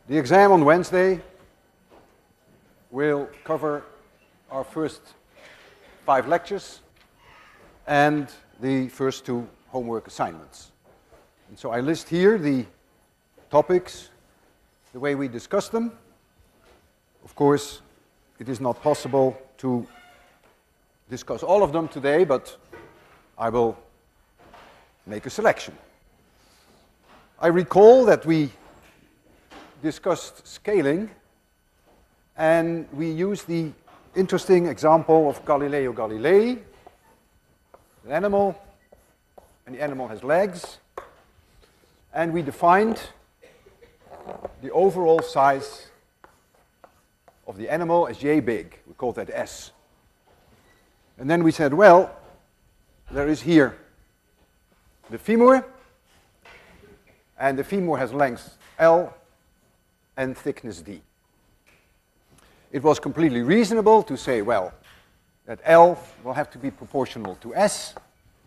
The exam on Wednesday will cover our first 5 lectures and the first 2 homework assignments. And so I list here the topics, the way we discuss them. Of course, it is not possible to discuss all of them today, but I will make a selection. I recall that we discussed scaling, and we used the interesting example of Galileo Galilei, an animal, and the animal has legs, and we defined the overall size of the animal as J big. We called that S. And then we said, well, there is here the femur, and the femur has length L and thickness D. It was completely reasonable to say, well, that L will have to be proportional to S.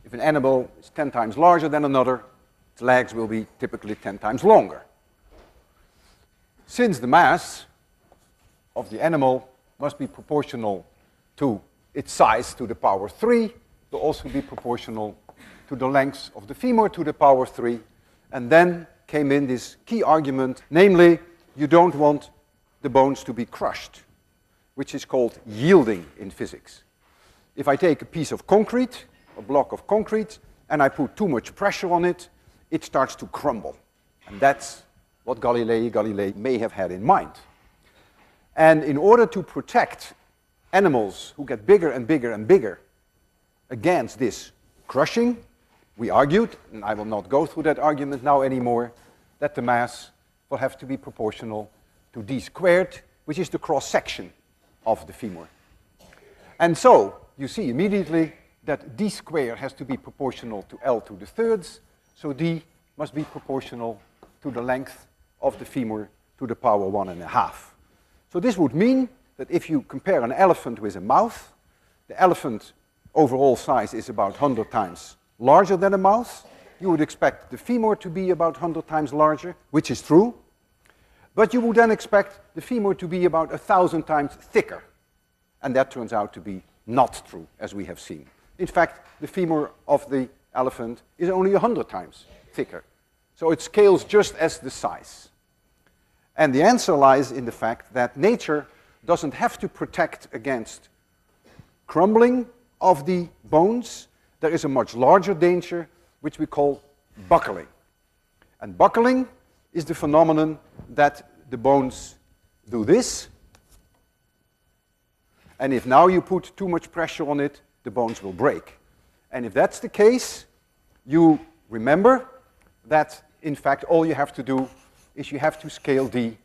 If an animal is 10 times larger than another, its legs will be typically 10 times longer. Since the mass of the animal must be proportional to its size to the power 3, it will also be proportional to the length of the femur to the power 3. And then came in this key argument, namely, you don't want the bones to be crushed, which is called yielding in physics. If I take a piece of concrete, a block of concrete, and I put too much pressure on it, it starts to crumble. And that's what Galilei Galilei may have had in mind. And in order to protect animals who get bigger and bigger and bigger against this crushing, we argued, and I will not go through that argument now anymore, that the mass will have to be proportional to d squared, which is the cross-section of the femur. And so, you see immediately that d squared has to be proportional to L to the thirds, so d must be proportional to the length of the femur to the power 1.5. So this would mean that if you compare an elephant with a mouse, the elephant overall size is about 100 times larger than a mouse. You would expect the femur to be about 100 times larger, which is true. But you would then expect the femur to be about 1,000 times thicker. And that turns out to be not true, as we have seen. In fact, the femur of the elephant is only 100 times thicker. So it scales just as the size. And the answer lies in the fact that nature doesn't have to protect against crumbling of the bones. There is a much larger danger, which we call buckling. And buckling is the phenomenon that the bones do this. And if now you put too much pressure on it, the bones will break. And if that's the case, you remember that, in fact, all you have to do is you have to scale d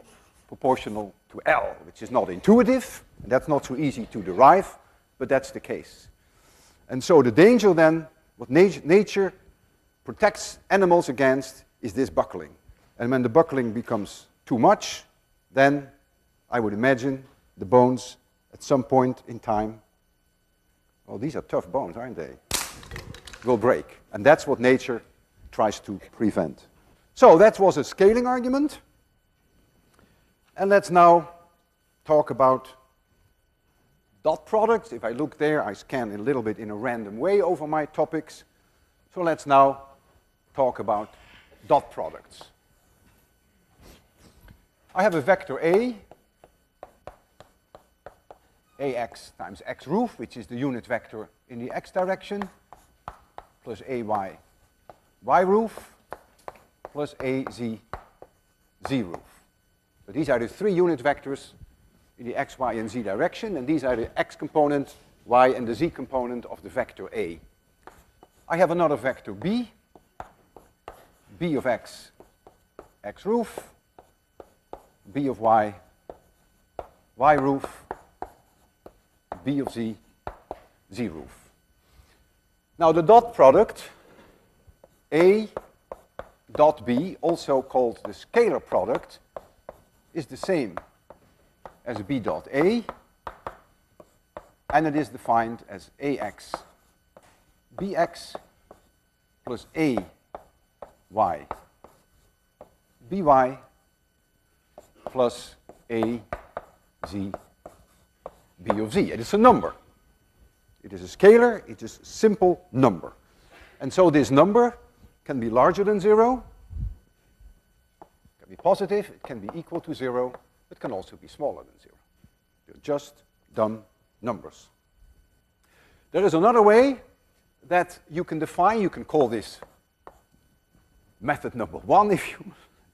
proportional to L, which is not intuitive, and that's not so easy to derive, but that's the case. And so the danger then, what nature protects animals against, is this buckling. And when the buckling becomes too much, then I would imagine the bones at some point in time, well, these are tough bones, aren't they? Will break. And that's what nature tries to prevent. So that was a scaling argument. And let's now talk about dot products. If I look there, I scan a little bit in a random way over my topics. So let's now talk about dot products. I have a vector A, ax times x roof, which is the unit vector in the x direction, plus ay y roof, plus az z roof. So these are the 3 unit vectors in the x, y, and z direction, and these are the x component, y, and the z component of the vector A. I have another vector B, B of x, x roof, B of y, y roof, B of z, z roof. Now the dot product, A dot B, also called the scalar product, is the same as B dot A, and it is defined as AX BX plus AY BY plus A z B of z. It is a number. It is a scalar, it is a simple number. And so this number can be larger than 0, can be positive, it can be equal to 0, it can also be smaller than 0. They're just dumb numbers. There is another way that you can define, you can call this method number 1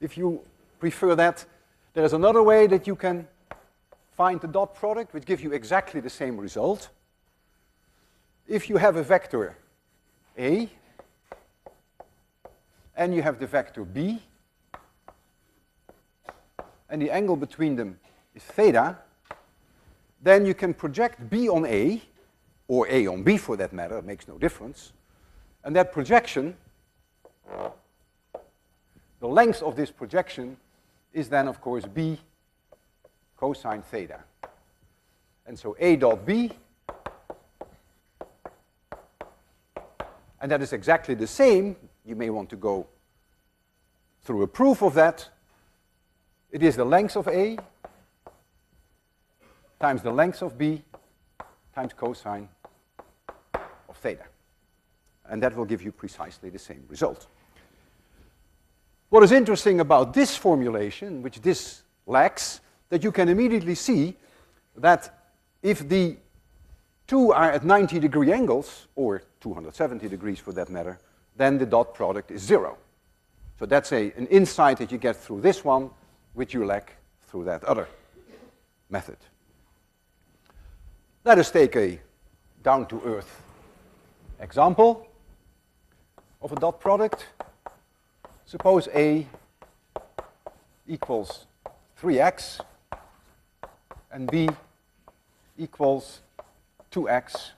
if you prefer that. There is another way that you can find the dot product which gives you exactly the same result. If you have a vector A and you have the vector B and the angle between them is theta, then you can project B on A, or A on B for that matter, it makes no difference. And that projection, the length of this projection is then of course B cosine theta. And so A dot B, and that is exactly the same. You may want to go through a proof of that. It is the length of A times the length of B times cosine of theta. And that will give you precisely the same result. What is interesting about this formulation, which this lacks, that you can immediately see that if the two are at 90-degree angles, or 270 degrees for that matter, then the dot product is 0. So that's an insight that you get through this one, which you lack through that other method. Let us take a down-to-earth example of a dot product. Suppose A equals 3x and B equals 2x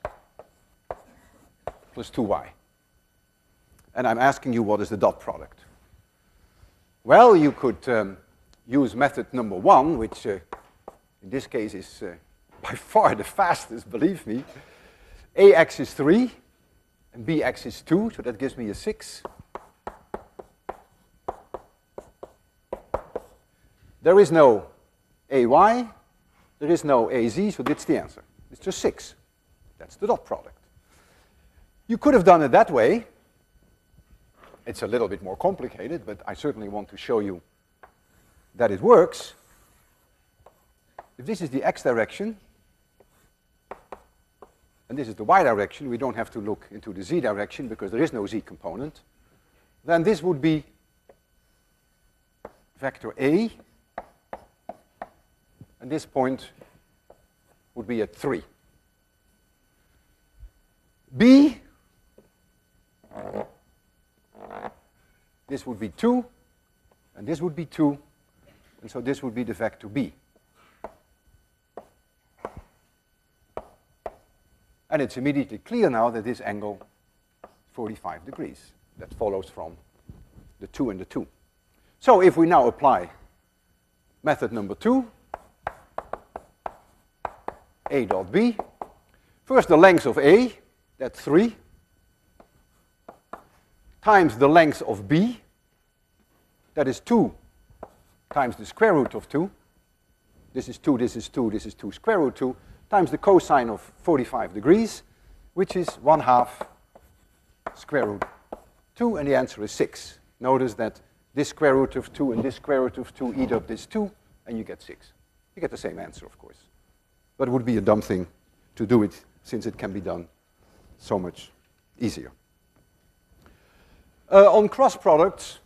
plus 2y. And I'm asking you, what is the dot product? Well, you could use method number 1, which in this case is by far the fastest, believe me. Ax is 3 and Bx is 2, so that gives me a 6. There is no Ay, there is no Az, so that's the answer. It's just 6. That's the dot product. You could have done it that way. It's a little bit more complicated, but I certainly want to show you that it works. If this is the x direction, and this is the y direction, we don't have to look into the z direction because there is no z component, then this would be vector A, and this point would be at 3. B, this would be 2, and this would be 2, and so this would be the vector B. And it's immediately clear now that this angle is 45 degrees. That follows from the 2 and the 2. So if we now apply method number 2, A dot B, first the length of A, that's 3, times the length of B, that is 2 times the square root of 2. This is 2, this is 2, this is 2 square root 2, times the cosine of 45 degrees, which is 1/2 square root 2, and the answer is 6. Notice that this square root of 2 and this square root of 2 eat up this 2, and you get 6. You get the same answer, of course. But it would be a dumb thing to do it, since it can be done so much easier. On cross products,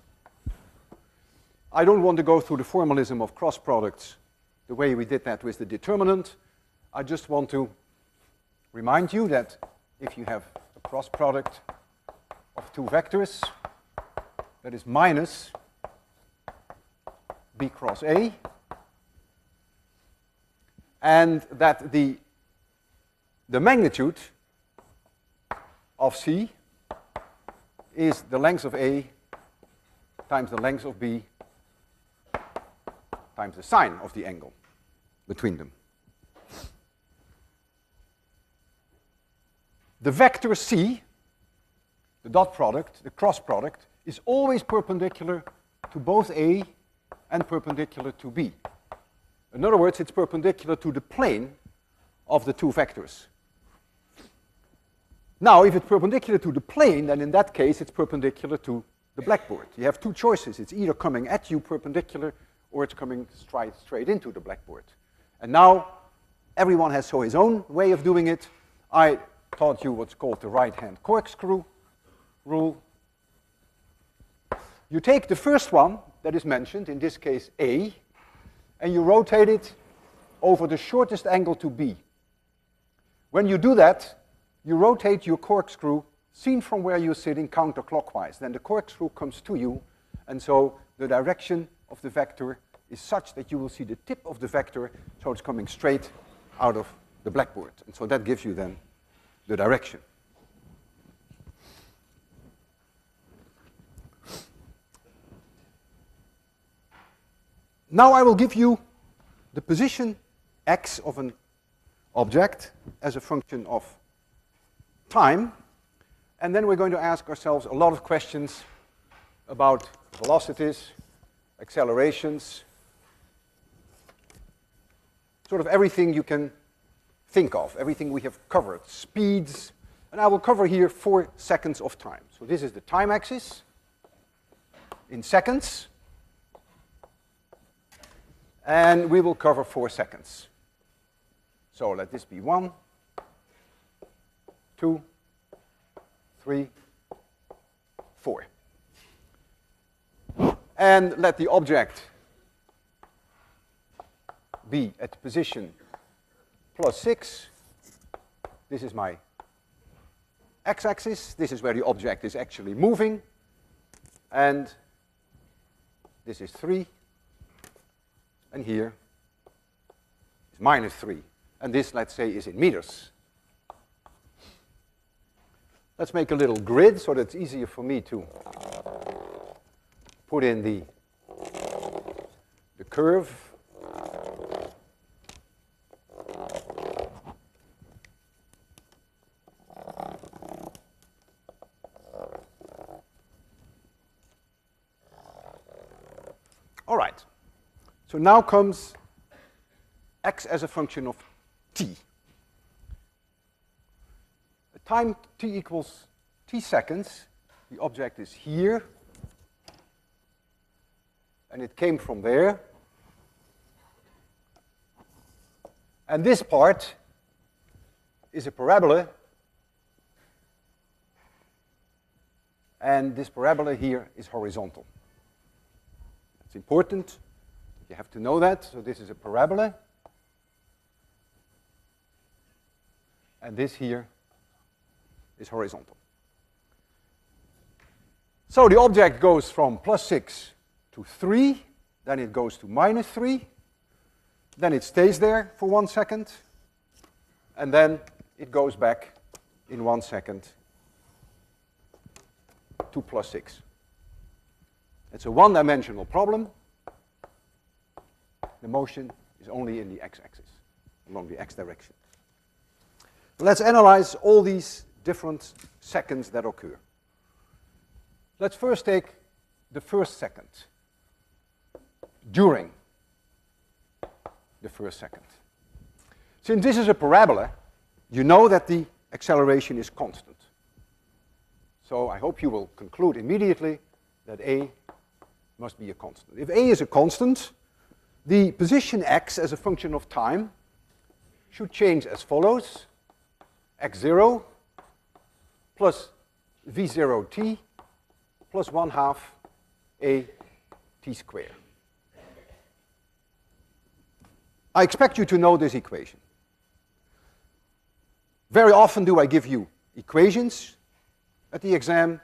I don't want to go through the formalism of cross products the way we did that with the determinant. I just want to remind you that if you have a cross product of two vectors, that is minus B cross A, and that the magnitude of C is the length of A times the length of B times the sine of the angle between them. The vector C, the dot product, the cross product, is always perpendicular to both A and perpendicular to B. In other words, it's perpendicular to the plane of the two vectors. Now, if it's perpendicular to the plane, then in that case, it's perpendicular to the blackboard. You have two choices. It's either coming at you perpendicular, or it's coming straight into the blackboard. And now, everyone has his own way of doing it. I taught you what's called the right-hand corkscrew rule. You take the first one that is mentioned, in this case A, and you rotate it over the shortest angle to B. When you do that, you rotate your corkscrew, seen from where you're sitting, counterclockwise. Then the corkscrew comes to you, and so the direction of the vector is such that you will see the tip of the vector, so it's coming straight out of the blackboard. And so that gives you then the direction. Now I will give you the position x of an object as a function of time, and then we're going to ask ourselves a lot of questions about velocities, accelerations, sort of everything you can think of, everything we have covered, speeds, and I will cover here 4 seconds of time. So this is the time axis in seconds, and we will cover 4 seconds. So let this be 1, 2, 3, 4. And let the object be at position +6. This is my x-axis. This is where the object is actually moving. And this is 3. And here is -3. And this, let's say, is in meters. Let's make a little grid so that it's easier for me to put in the curve. All right. So now comes x as a function of t. At time t equals t seconds, the object is here, and it came from there. And this part is a parabola, and this parabola here is horizontal. It's important. You have to know that. So this is a parabola. And this here is horizontal. So the object goes from +6 to 3, then it goes to -3, then it stays there for 1 second, and then it goes back in 1 second to +6. It's a one-dimensional problem. The motion is only in the x-axis, along the x direction. Let's analyze all these different seconds that occur. Let's first take the first second, during the first second. Since this is a parabola, you know that the acceleration is constant. So I hope you will conclude immediately that a must be a constant. If a is a constant, the position x as a function of time should change as follows: x0 plus v0t plus 1/2 a t squared. I expect you to know this equation. Very often do I give you equations at the exam,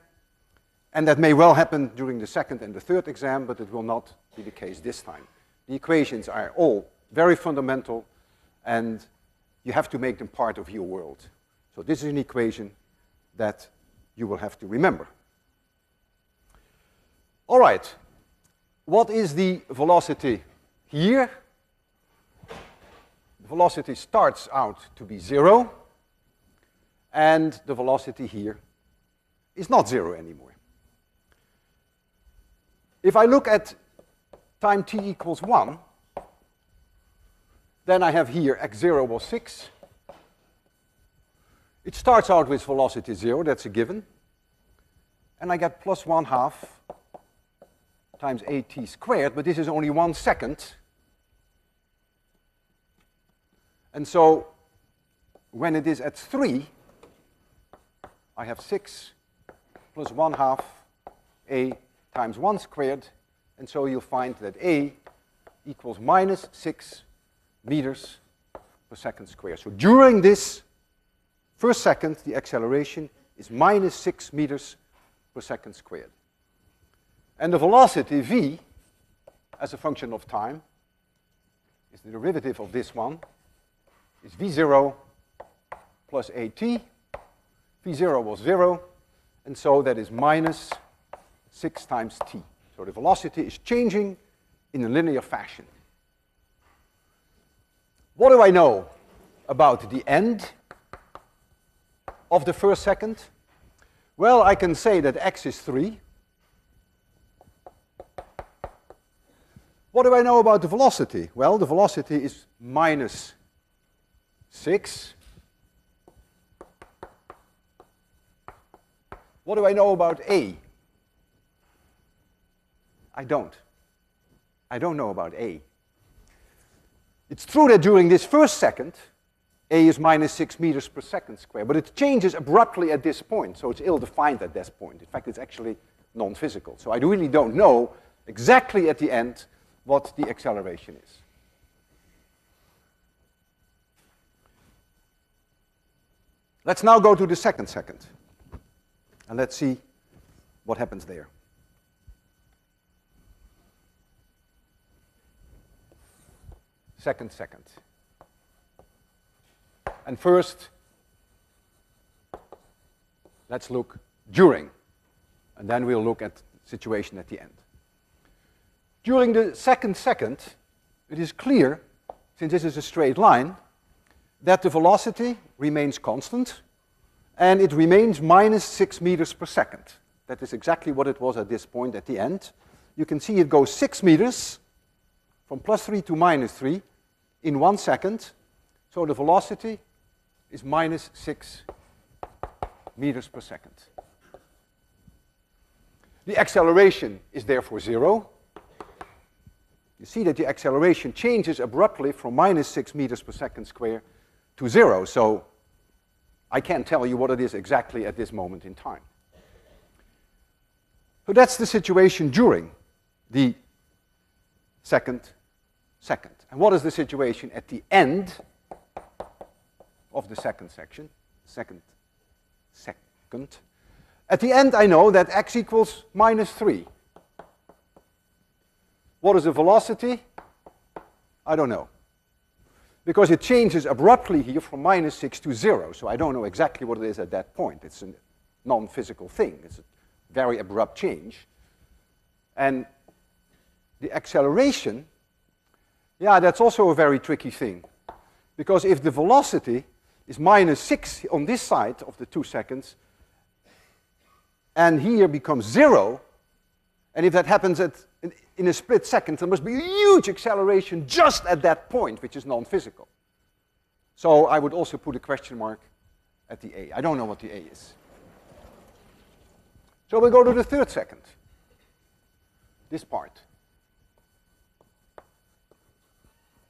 and that may well happen during the second and the third exam, but it will not be the case this time. The equations are all very fundamental, and you have to make them part of your world. So this is an equation that you will have to remember. All right, what is the velocity here? The velocity starts out to be 0, and the velocity here is not 0 anymore. If I look at time t equals 1, Then I have here x0 was 6. It starts out with velocity 0, that's a given. And I get plus 1/2 times at squared, but this is only 1 second. And so when it is at 3, I have 6 plus 1/2 a times 1 squared. And so you'll find that a equals minus 6 meters per second squared. So during this first second, the acceleration is minus 6 meters per second squared. And the velocity v, as a function of time, is the derivative of this one, is v0 plus at. v0 was 0, and so that is minus 6 times t. So the velocity is changing in a linear fashion. What do I know about the end of the first second? Well, I can say that x is 3. What do I know about the velocity? Well, the velocity is minus 6. What do I know about a? I don't. I don't know about a. It's true that during this first second, a is minus 6 meters per second squared, but it changes abruptly at this point, so it's ill-defined at this point. In fact, it's actually non-physical. So I really don't know exactly at the end what the acceleration is. Let's now go to the second second, and let's see what happens there. Second second. And first, let's look during, and then we'll look at the situation at the end. During the second second, it is clear, since this is a straight line, that the velocity remains constant, and it remains minus 6 meters per second. That is exactly what it was at this point at the end. You can see it goes 6 meters from plus 3 to minus 3 in 1 second. So the velocity is minus 6 meters per second. The acceleration is therefore 0. You see that the acceleration changes abruptly from minus 6 meters per second squared to 0. So I can't tell you what it is exactly at this moment in time. So that's the situation during the second second. And what is the situation at the end of the second section? Second. At the end, I know that x equals minus 3. What is the velocity? I don't know. Because it changes abruptly here from minus 6 to 0. So I don't know exactly what it is at that point. It's a non-physical thing. It's a very abrupt change. And the acceleration, yeah, that's also a very tricky thing. Because if the velocity is minus 6 on this side of the 2 seconds, and here becomes 0, and if that happens in a split second, there must be a huge acceleration just at that point, which is non-physical. So I would also put a question mark at the a. I don't know what the a is. So we'll go to the third second, this part.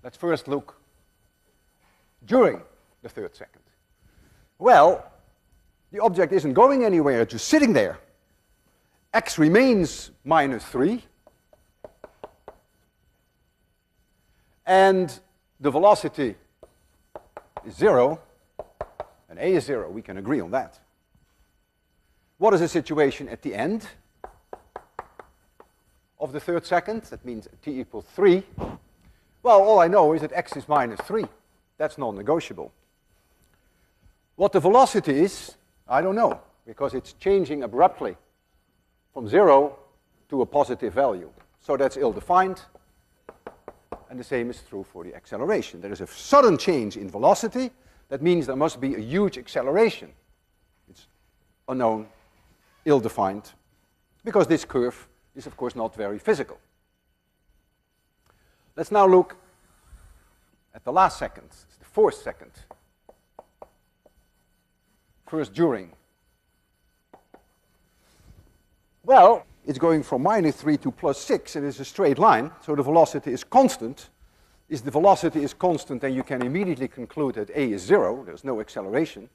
Let's first look during the third second. Well, the object isn't going anywhere, it's just sitting there. X remains minus 3. And the velocity is 0, and a is 0. We can agree on that. What is the situation at the end of the third second? That means t equals 3. Well, all I know is that x is minus 3. That's non-negotiable. What the velocity is, I don't know, because it's changing abruptly from 0 to a positive value. So that's ill-defined. And the same is true for the acceleration. There is a sudden change in velocity. That means there must be a huge acceleration. It's unknown, ill-defined, because this curve is, of course, not very physical. Let's now look at at the last second. It's the fourth second. First during. Well, it's going from -3 to +6, and it's a straight line, so the velocity is constant. If the velocity is constant, then you can immediately conclude that a is 0, there's no acceleration.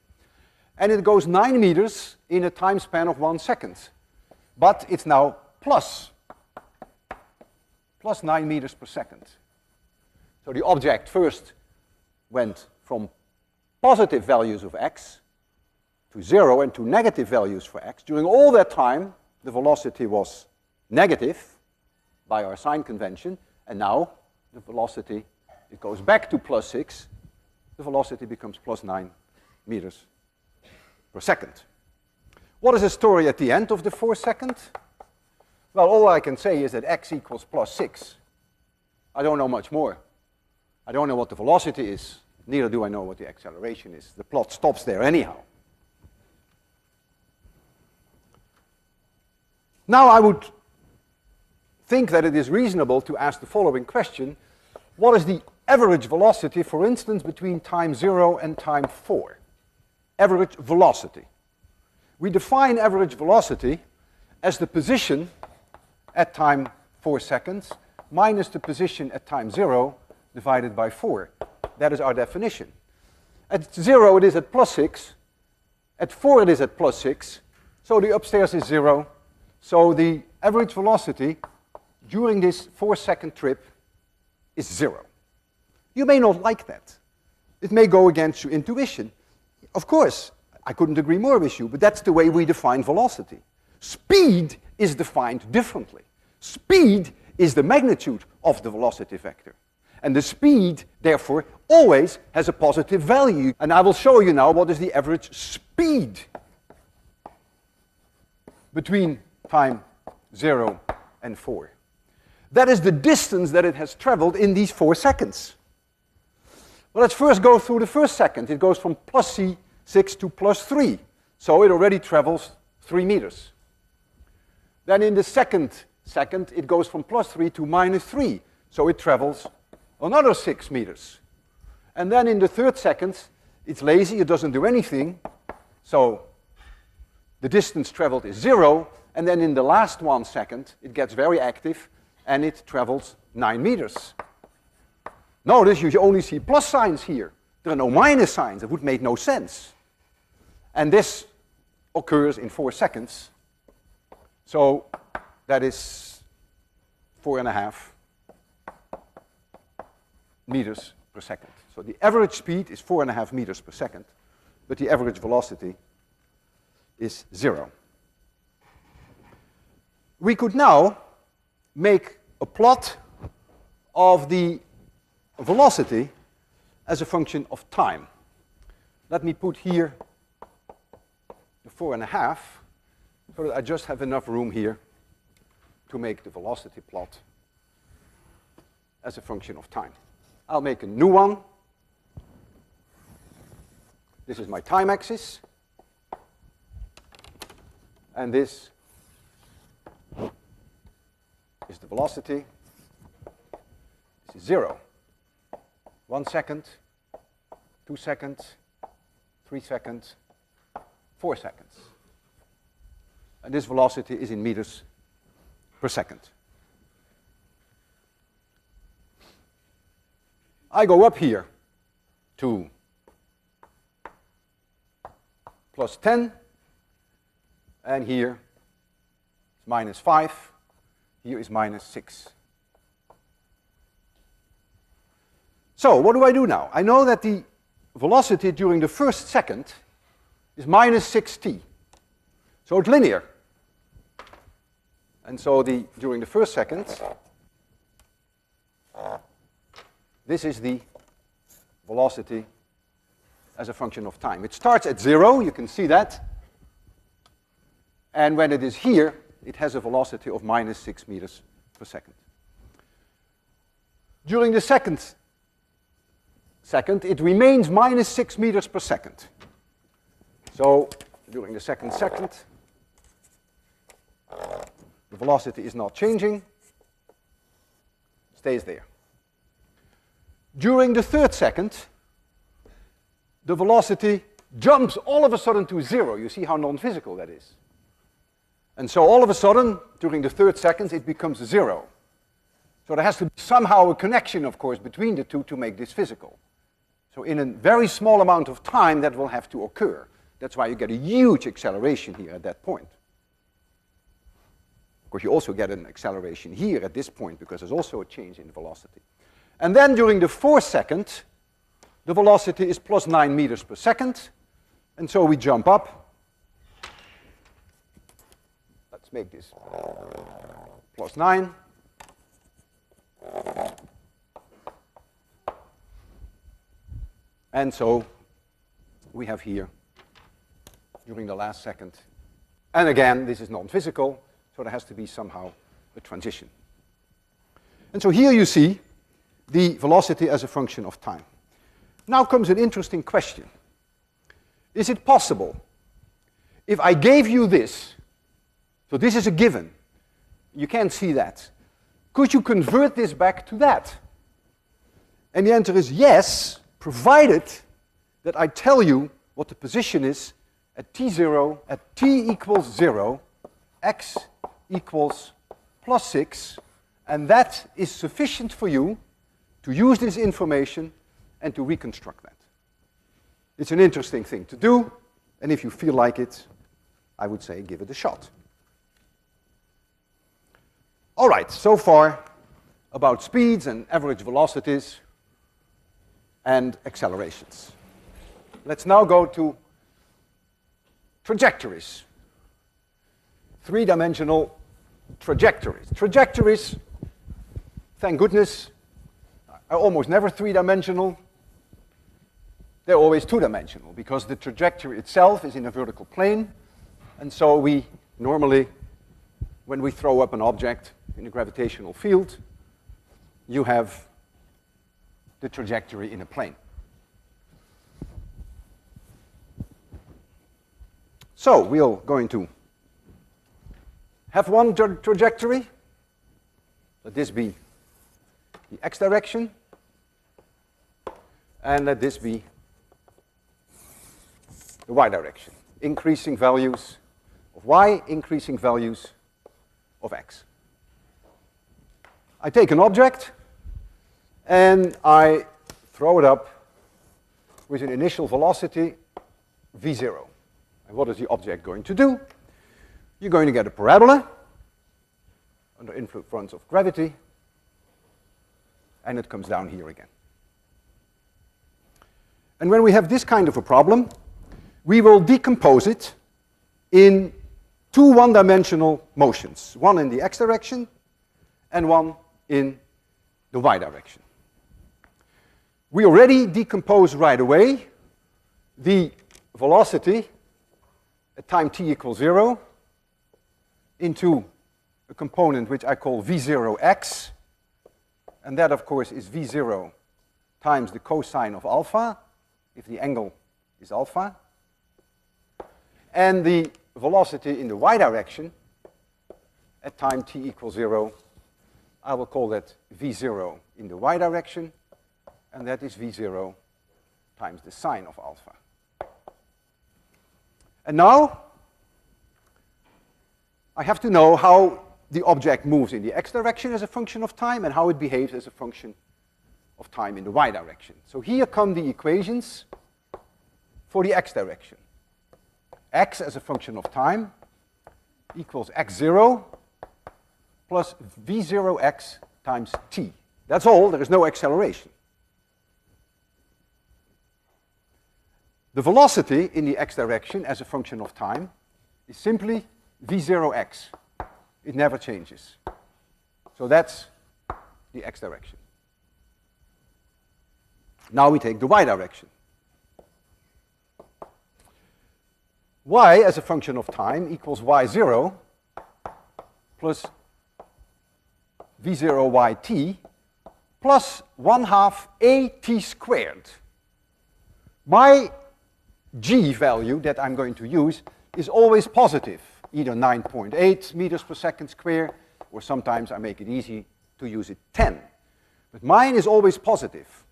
And it goes 9 meters in a time span of 1 second. But it's now plus 9 meters per second. So the object first went from positive values of x to 0 and to negative values for x. During all that time, the velocity was negative by our sign convention, and now the velocity, it goes back to +6, the velocity becomes +9 meters per second. What is the story at the end of the 4th second? Well, all I can say is that x equals +6. I don't know much more. I don't know what the velocity is, neither do I know what the acceleration is. The plot stops there anyhow. Now I would think that it is reasonable to ask the following question. What is the average velocity, for instance, between time 0 and time 4? Average velocity. We define average velocity as the position at time 4 seconds minus the position at time 0 divided by 4. That is our definition. At 0 it is at +6. At 4 it is at +6. So the upstairs is 0. So the average velocity during this 4-second trip is 0. You may not like that. It may go against your intuition. Of course, I couldn't agree more with you, but that's the way we define velocity. Speed is defined differently. Speed is the magnitude of the velocity vector. And the speed, therefore, always has a positive value. And I will show you now what is the average speed between time 0 and 4. That is the distance that it has traveled in these 4 seconds. Well, let's first go through the first second. It goes from +6 to +3. So it already travels 3 meters. Then in the second second, it goes from +3 to -3. So it travels another 6 meters. And then in the third second, it's lazy, it doesn't do anything. So the distance traveled is 0. And then in the last 1 second, it gets very active and it travels 9 meters. Notice you only see plus signs here. There are no minus signs. It would make no sense. And this occurs in 4 seconds. So that is 4.5 meters per second. So the average speed is 4.5 meters per second, but the average velocity is 0. We could now make a plot of the velocity as a function of time. Let me put here the 4.5 so that I just have enough room here to make the velocity plot as a function of time. I'll make a new one. This is my time axis. And this is the velocity. This is 0. 1 second, 2 seconds, 3 seconds, 4 seconds. And this velocity is in meters per second. I go up here to +10, and here it's -5, here is -6. So what do I do now? I know that the velocity during the first second is -6t. So it's linear. And so during the first second, this is the velocity as a function of time. It starts at 0, you can see that. And when it is here, it has a velocity of -6 meters per second. During the second, it remains -6 meters per second. So during the second, the velocity is not changing, stays there. during the third second, the velocity jumps all of a sudden to 0. You see how non-physical that is. And so all of a sudden, during the third second, it becomes 0. So there has to be somehow a connection, of course, between the two to make this physical. So in a very small amount of time, that will have to occur. That's why you get a huge acceleration here at that point. Of course, you also get an acceleration here at this point, because there's also a change in velocity. And then during the fourth second, the velocity is plus 9 meters per second. And so we jump up. Let's make this plus 9. And so we have here, during the last second, and again, this is non-physical, so there has to be somehow a transition. And so here you see the velocity as a function of time. Now comes an interesting question. Is it possible, if I gave you this, so this is a given, you can't see that, could you convert this back to that? And the answer is yes, provided that I tell you what the position is at t0, at t equals 0, x equals plus 6, and that is sufficient for you to use this information and to reconstruct that. It's an interesting thing to do, and if you feel like it, I would say give it a shot. All right, so far about speeds and average velocities and accelerations. Let's now go to trajectories. Three-dimensional trajectories. Trajectories, thank goodness, are almost never three-dimensional. They're always two-dimensional because the trajectory itself is in a vertical plane. And so we normally, when we throw up an object in a gravitational field, you have the trajectory in a plane. So we're going to have one trajectory. Let this be the x direction. And let this be the y direction. Increasing values of y, increasing values of x. I take an object and I throw it up with an initial velocity v0. And what is the object going to do? You're going to get a parabola under influence of gravity, and it comes down here again. And when we have this kind of a problem, we will decompose it in two one-dimensional motions, one in the x direction and one in the y direction. We already decompose right away the velocity at time t equals 0 into a component which I call v0x, and that of course is v0 times the cosine of alpha, if the angle is alpha, and the velocity in the y direction at time t equals 0, I will call that v0 in the y direction, and that is v0 times the sine of alpha. And now I have to know how the object moves in the x direction as a function of time and how it behaves as a function of time in the y direction. So here come the equations for the x direction. X as a function of time equals x0 plus v0x times t. That's all, there is no acceleration. The velocity in the x direction as a function of time is simply v0x. It never changes. So that's the x direction. Now we take the y direction. Y as a function of time equals y0 plus v0yt plus 1/2 at squared. My g value that I'm going to use is always positive, either 9.8 meters per second square, or sometimes I make it easy to use it 10. But mine is always positive.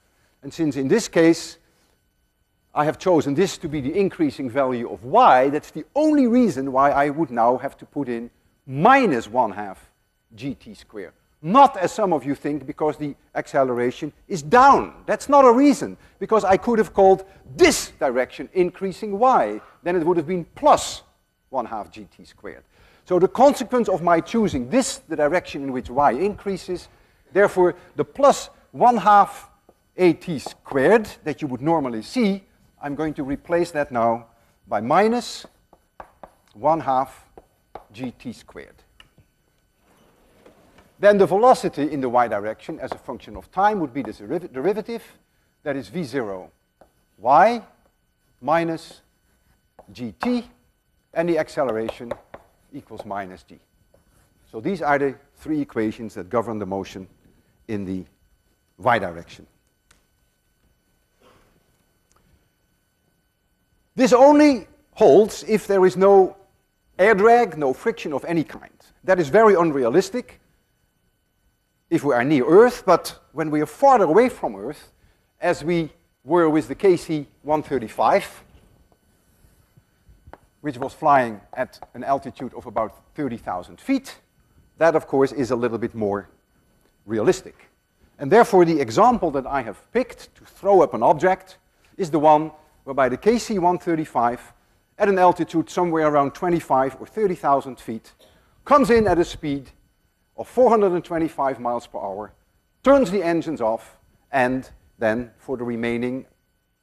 And since in this case, I have chosen this to be the increasing value of y, that's the only reason why I would now have to put in minus 1/2 gt squared. Not, as some of you think, because the acceleration is down. That's not a reason, because I could have called this direction increasing y. Then it would have been plus 1/2 gt squared. So the consequence of my choosing this, the direction in which y increases, therefore the plus 1/2 at squared that you would normally see, I'm going to replace that now by minus 1/2 gt squared. Then the velocity in the y direction as a function of time would be this derivative, that is v0 y minus gt, and the acceleration equals minus g. So these are the three equations that govern the motion in the y direction. This only holds if there is no air drag, no friction of any kind. That is very unrealistic if we are near Earth, but when we are farther away from Earth, as we were with the KC-135, which was flying at an altitude of about 30,000 feet, that of course is a little bit more realistic. And therefore the example that I have picked to throw up an object is the one whereby the KC-135 at an altitude somewhere around 25 or 30,000 feet comes in at a speed of 425 miles per hour, turns the engines off, and then for the remaining,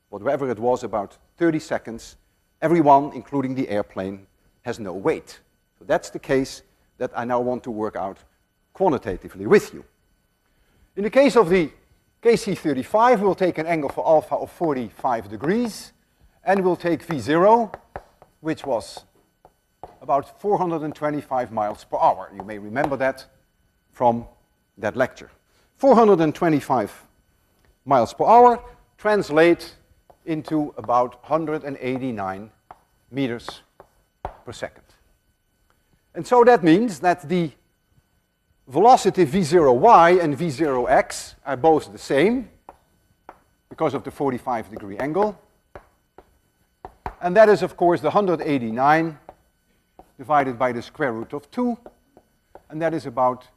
whatever it was, about 30 seconds, everyone, including the airplane, has no weight. So that's the case that I now want to work out quantitatively with you. In the case of the KC-35, we'll take an angle for alpha of 45 degrees, and we'll take V0, which was about 425 miles per hour. You may remember that from that lecture. 425 miles per hour translate into about 189 meters per second. And so that means that the velocity v0y and v0x are both the same because of the 45-degree angle. And that is, of course, the 189 divided by the square root of 2, and that is about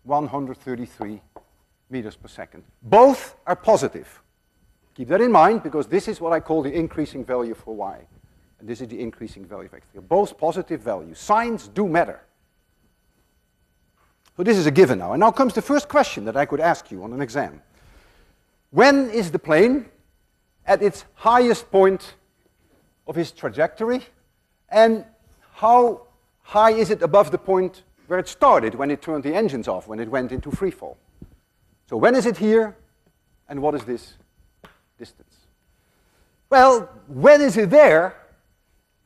133 meters per second. Both are positive. Keep that in mind, because this is what I call the increasing value for y. And this is the increasing value of x. They're both positive values. Signs do matter. So this is a given now. And now comes the first question that I could ask you on an exam. When is the plane at its highest point of its trajectory? And how high is it above the point where it started when it turned the engines off, when it went into free fall? So when is it here, and what is this distance? Well, when is it there?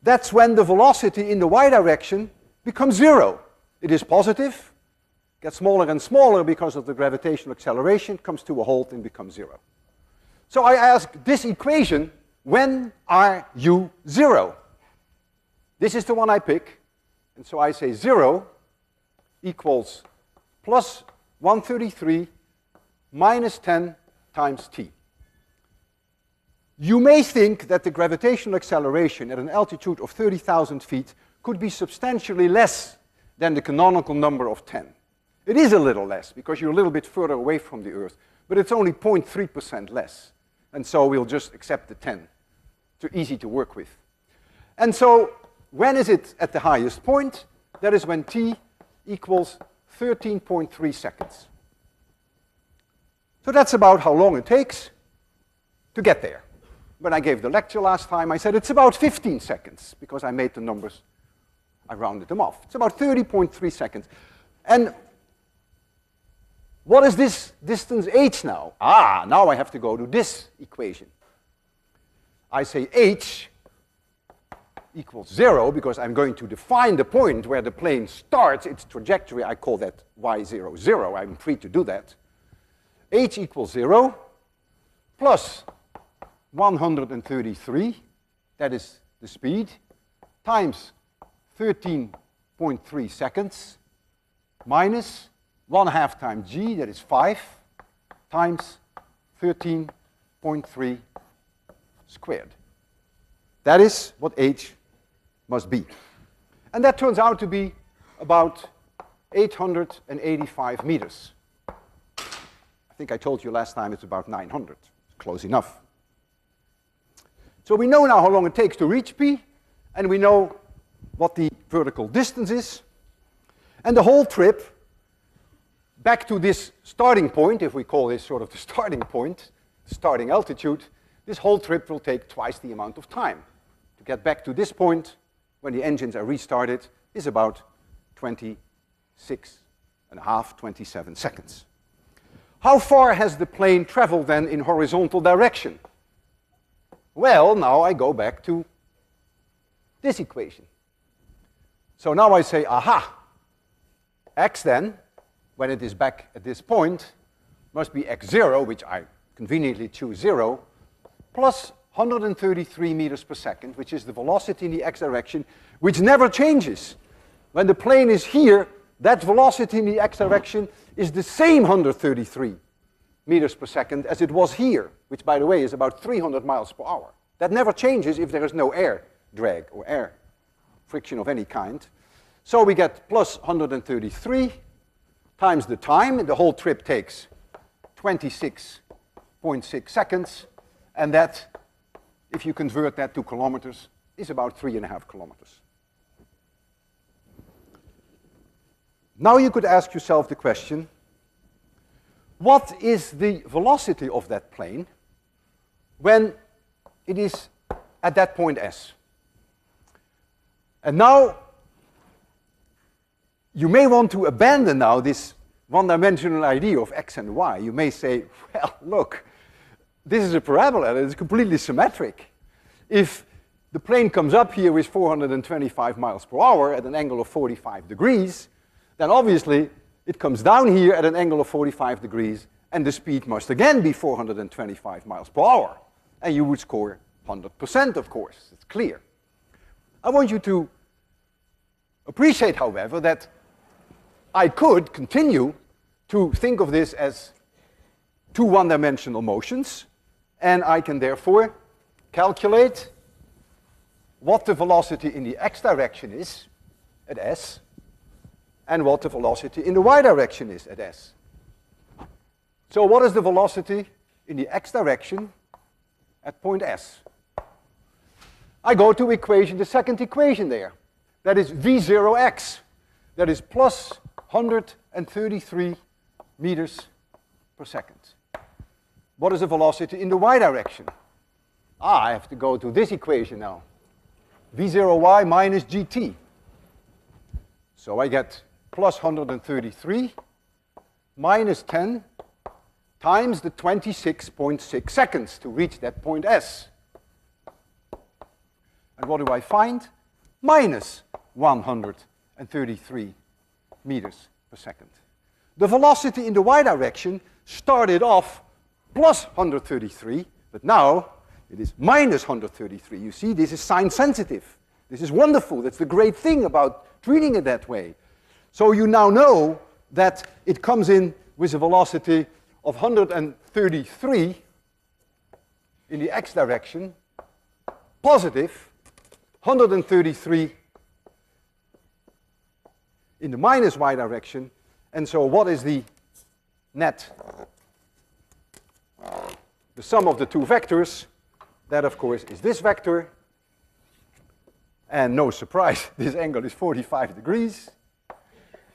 That's when the velocity in the y direction becomes 0. It is positive, gets smaller and smaller because of the gravitational acceleration, comes to a halt and becomes 0. So I ask this equation, when are you 0? This is the one I pick, and so I say 0 equals plus 133 minus 10 times t. You may think that the gravitational acceleration at an altitude of 30,000 feet could be substantially less than the canonical number of 10. It is a little less, because you're a little bit further away from the Earth, but it's only 0.3% less. And so we'll just accept the 10. It's easy to work with. And so when is it at the highest point? That is when t equals 13.3 seconds. So that's about how long it takes to get there. When I gave the lecture last time, I said it's about 15 seconds, because I made the numbers, I rounded them off. It's about 30.3 seconds. And what is this distance h now? Now I have to go to this equation. I say h equals 0, because I'm going to define the point where the plane starts its trajectory. I call that y0, 0. I'm free to do that. H equals 0 plus 133, that is the speed, times 13.3 seconds, minus 1/2 times g, that is 5, times 13.3 0.3 squared. That is what h must be. And that turns out to be about 885 meters. I think I told you last time it's about 900. Close enough. So we know now how long it takes to reach P, and we know what the vertical distance is. And the whole trip back to this starting point, if we call this sort of the starting point, starting altitude, this whole trip will take twice the amount of time. To get back to this point, when the engines are restarted, is about 26.5, 27 seconds. How far has the plane traveled then in horizontal direction? Well, now I go back to this equation. So now I say, aha, x then, when it is back at this point, must be x0, which I conveniently choose 0, plus 133 meters per second, which is the velocity in the x direction, which never changes. When the plane is here, that velocity in the x direction is the same 133 meters per second as it was here, which, by the way, is about 300 miles per hour. That never changes if there is no air drag or air friction of any kind. So we get plus 133 times the time, and the whole trip takes 26.6 seconds, and that, if you convert that to kilometers, is about 3.5 kilometers. Now you could ask yourself the question, what is the velocity of that plane when it is at that point S? And now you may want to abandon now this one-dimensional idea of x and y. You may say, well, look, this is a parabola, and it's completely symmetric. If the plane comes up here with 425 miles per hour at an angle of 45 degrees, then obviously it comes down here at an angle of 45 degrees, and the speed must again be 425 miles per hour. And you would score 100%, of course. It's clear. I want you to appreciate, however, that I could continue to think of this as two one-dimensional motions, and I can therefore calculate what the velocity in the x direction is at S, and what the velocity in the y direction is at S. So what is the velocity in the x direction at point S? I go to the second equation there. That is v0x. That is plus 133 meters per second. What is the velocity in the y direction? I have to go to this equation now. v0y minus gt. So I get plus 133 minus 10 times the 26.6 seconds to reach that point S. And what do I find? Minus 133 meters per second. The velocity in the y direction started off plus 133, but now it is minus 133. You see, this is sign sensitive. This is wonderful. That's the great thing about treating it that way. So you now know that it comes in with a velocity of 133 in the x direction, positive 133 in the minus y direction. And so what is the net? The sum of the two vectors. That, of course, is this vector. And no surprise, this angle is 45 degrees.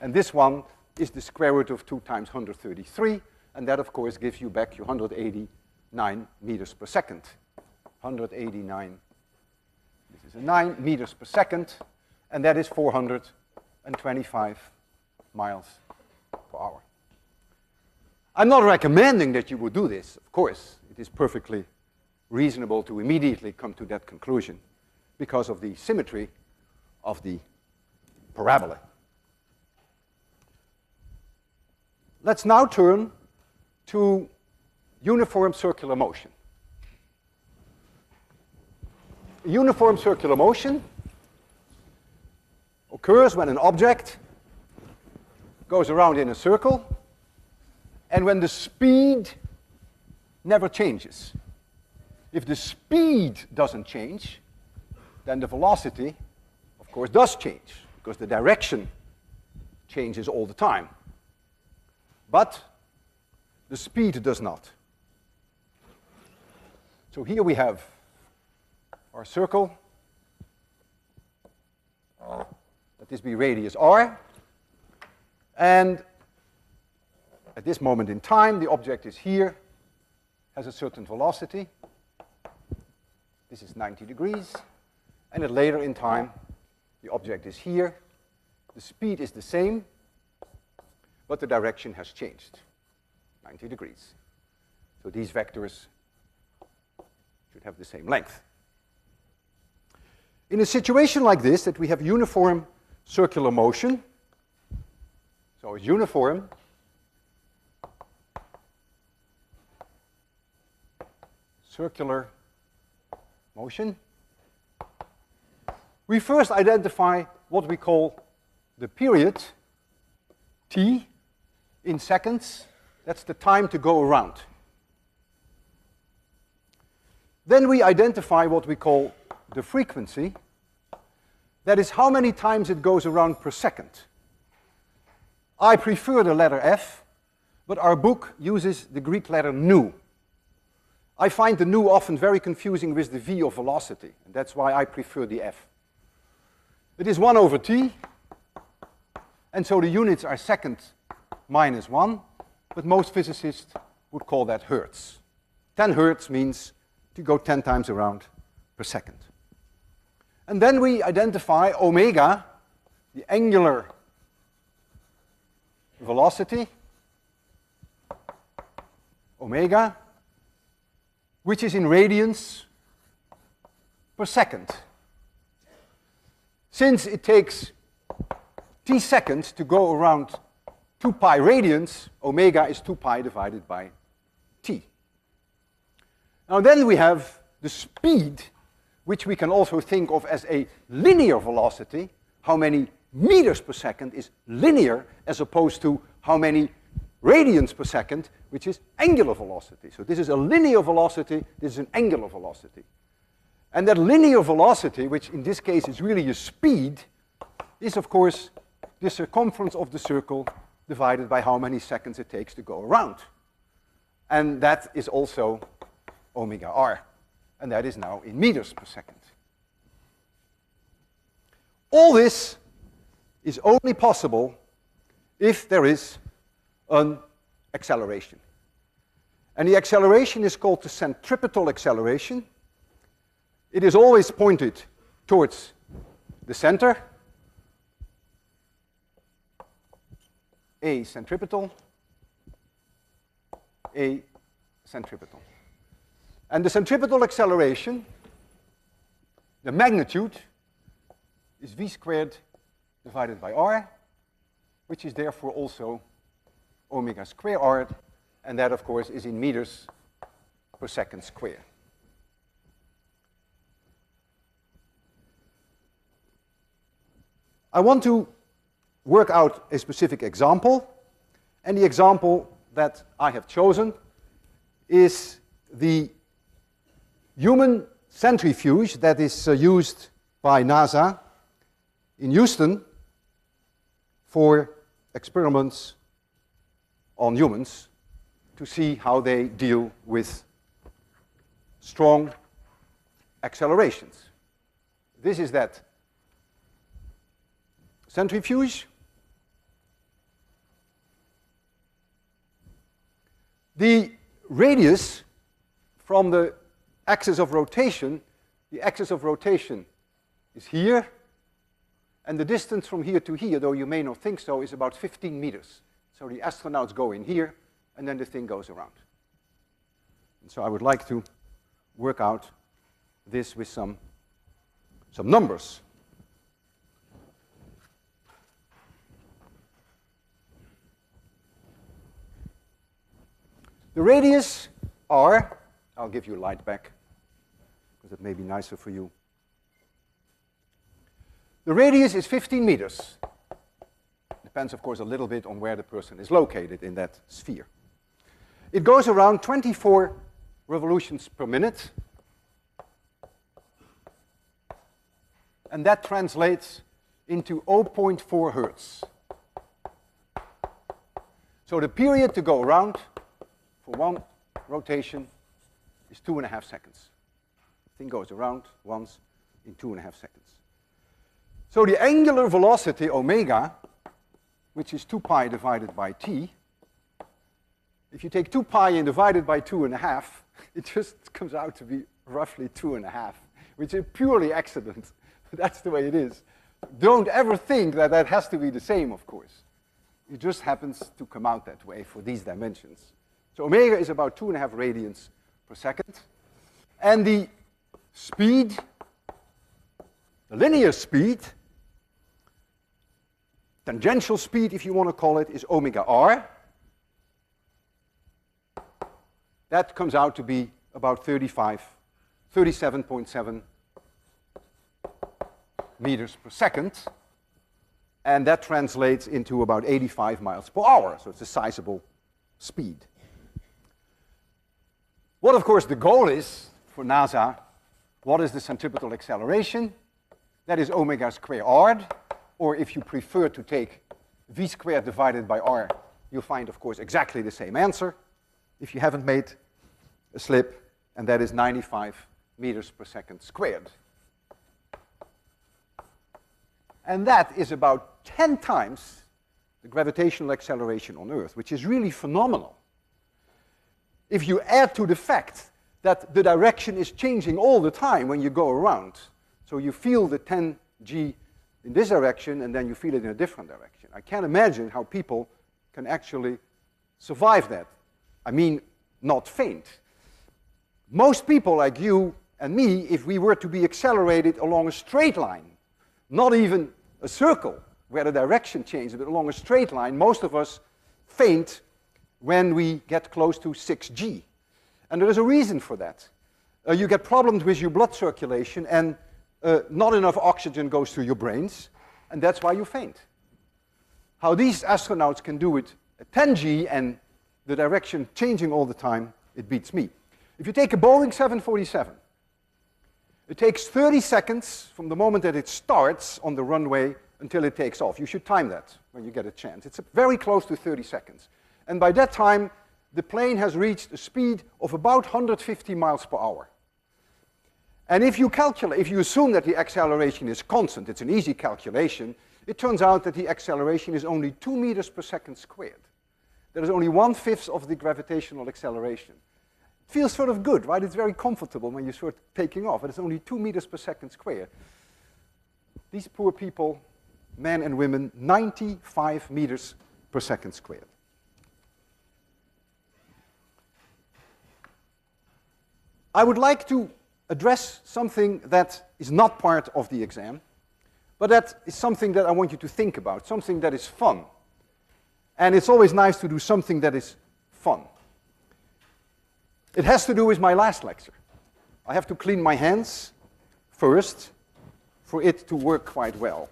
And this one is the square root of 2 times 133. And that, of course, gives you back your 189 meters per second. 189, this is a 9 meters per second. And that is 425 miles per hour. I'm not recommending that you would do this. Of course, it is perfectly reasonable to immediately come to that conclusion because of the symmetry of the parabola. Let's now turn to uniform circular motion. Uniform circular motion occurs when an object goes around in a circle and when the speed never changes. if the speed doesn't change, then the velocity, of course, does change, because the direction changes all the time. But the speed does not. So here we have our circle. Let this be radius r. And at this moment in time, the object is here, has a certain velocity. This is 90 degrees. And at later in time, the object is here. The speed is the same, but the direction has changed, 90 degrees. So these vectors should have the same length. In a situation like this, that we have uniform circular motion, so it's uniform, circular motion, we first identify what we call the period, t, in seconds. That's the time to go around. Then we identify what we call the frequency. That is how many times it goes around per second. I prefer the letter f, but our book uses the Greek letter nu. I find the nu often very confusing with the v of velocity, and that's why I prefer the f. It is 1 over t, and so the units are second minus 1, but most physicists would call that hertz. 10 hertz means to go 10 times around per second. And then we identify omega, the angular velocity, omega, which is in radians per second. Since it takes t seconds to go around 2 pi radians, omega is 2 pi divided by t. Now then we have the speed, which we can also think of as a linear velocity. How many meters per second is linear as opposed to how many radians per second, which is angular velocity. So this is a linear velocity, this is an angular velocity. And that linear velocity, which in this case is really a speed, is of course the circumference of the circle divided by how many seconds it takes to go around. And that is also omega r. And that is now in meters per second. All this is only possible if there is an acceleration. And the acceleration is called the centripetal acceleration. It is always pointed towards the center, A centripetal, A centripetal. And the centripetal acceleration, the magnitude, is v squared divided by r, which is therefore also omega square r, and that of course is in meters per second square. I want to work out a specific example, and the example that I have chosen is the human centrifuge that is used by NASA in Houston for experiments on humans to see how they deal with strong accelerations. This is that centrifuge. The radius from the axis of rotation, the axis of rotation is here, and the distance from here to here, though you may not think so, is about 15 meters. So the astronauts go in here, and then the thing goes around. And so I would like to work out this with some numbers. The radius r, I'll give you light back, because it may be nicer for you. The radius is 15 meters. Depends, of course, a little bit on where the person is located in that sphere. It goes around 24 revolutions per minute, and that translates into 0.4 Hertz. So the period to go around for one rotation is 2.5 seconds. The thing goes around once in 2.5 seconds. So the angular velocity, omega, which is 2 pi divided by t, if you take 2 pi and divide it by 2.5, it just comes out to be roughly 2.5, which is purely accident. That's the way it is. Don't ever think that that has to be the same, of course. It just happens to come out that way for these dimensions. So omega is about 2.5 radians per second. And the speed, the linear speed, tangential speed, if you want to call it, is omega r. That comes out to be about 37.7 meters per second. And that translates into about 85 miles per hour. So it's a sizable speed. What, of course, the goal is for NASA, what is the centripetal acceleration? That is omega squared. Or if you prefer to take v squared divided by r, you'll find, of course, exactly the same answer if you haven't made a slip, and that is 95 meters per second squared. And that is about 10 times the gravitational acceleration on Earth, which is really phenomenal. If you add to the fact that the direction is changing all the time when you go around, so you feel the 10g in this direction, and then you feel it in a different direction. I can't imagine how people can actually survive that. I mean, not faint. Most people like you and me, if we were to be accelerated along a straight line, not even a circle where the direction changes, but along a straight line, most of us faint when we get close to 6g. And there is a reason for that. You get problems with your blood circulation, and not enough oxygen goes to your brains, and that's why you faint. How these astronauts can do it at 10g and the direction changing all the time, it beats me. If you take a Boeing 747, it takes 30 seconds from the moment that it starts on the runway until it takes off. You should time that when you get a chance. It's very close to 30 seconds. And by that time, the plane has reached a speed of about 150 miles per hour. And if you calculate, if you assume that the acceleration is constant, it's an easy calculation, it turns out that the acceleration is only 2 meters per second squared. That is only 1/5 of the gravitational acceleration. It feels sort of good, right? It's very comfortable when you're sort of taking off, but it's only 2 meters per second squared. These poor people, men and women, 95 meters per second squared. I would like to address something that is not part of the exam, but that is something that I want you to think about, something that is fun. And it's always nice to do something that is fun. It has to do with my last lecture. I have to clean my hands first for it to work quite well.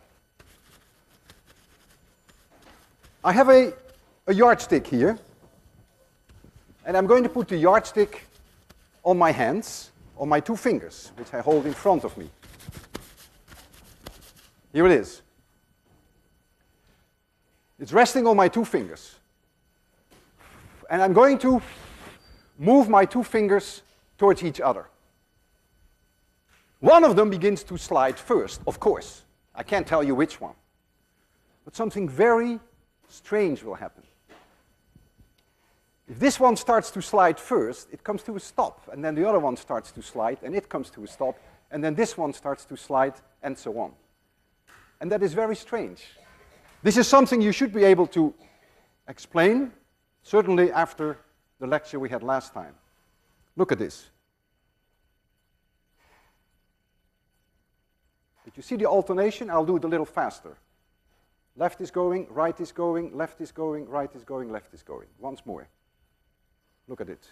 I have a yardstick here, and I'm going to put the yardstick on my hands, on my 2 fingers, which I hold in front of me. Here it is. It's resting on my 2 fingers. And I'm going to move my 2 fingers towards each other. One of them begins to slide first, of course. I can't tell you which one. But something very strange will happen. If this one starts to slide first, it comes to a stop, and then the other one starts to slide, and it comes to a stop, and then this one starts to slide, and so on. And that is very strange. This is something you should be able to explain, certainly after the lecture we had last time. Look at this. Did you see the alternation? I'll do it a little faster. Left is going, right is going, left is going, right is going, left is going. Once more. Look at it.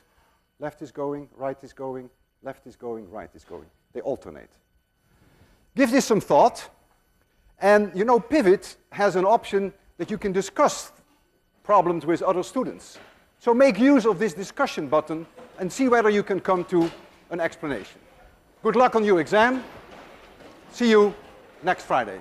Left is going, right is going, left is going, right is going. They alternate. Give this some thought. And you know, Pivot has an option that you can discuss problems with other students. So make use of this discussion button and see whether you can come to an explanation. Good luck on your exam. See you next Friday.